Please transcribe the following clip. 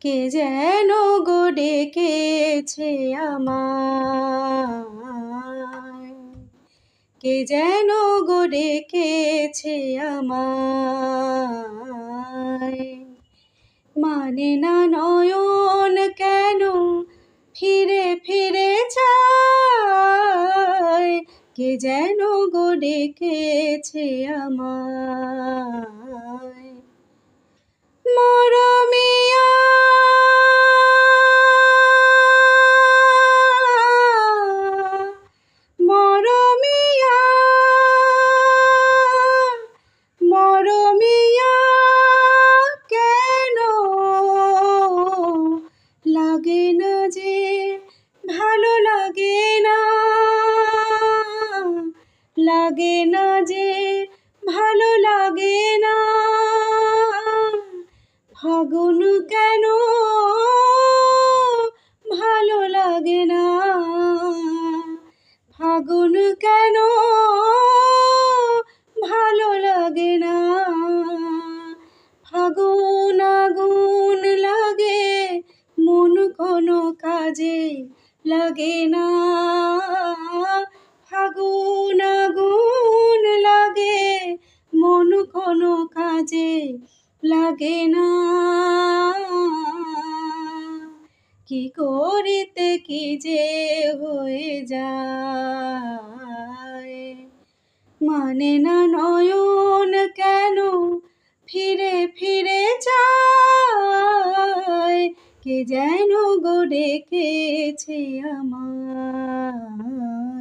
কে যেন গো ডেকেছে আমায়, কে যেন গো ডেকেছে আমায়। মানে না নয়ন কেন ফিরে ফিরে চায়, কে যেন গো ডেকেছে আমায়। মরমিয়া মরমিয়া মরমিয়া কেন লাগে না যে ভালো লাগে না, লাগে না যে ভালো লাগে না। ফাগুন কেন ভালো লাগে না, ফাগুন কেন ভালো লাগে না। ফাগুন আগুন লাগে মন কোনো কাজে লাগে না, ফাগুন আগুন লাগে মন কোনো কাজে লাগে না। কি করিতে কি যে হয়ে যায়, মানে না নয়ন কেন ফিরে ফিরে চায়, কে যেন গো ডেকেছে আমায়।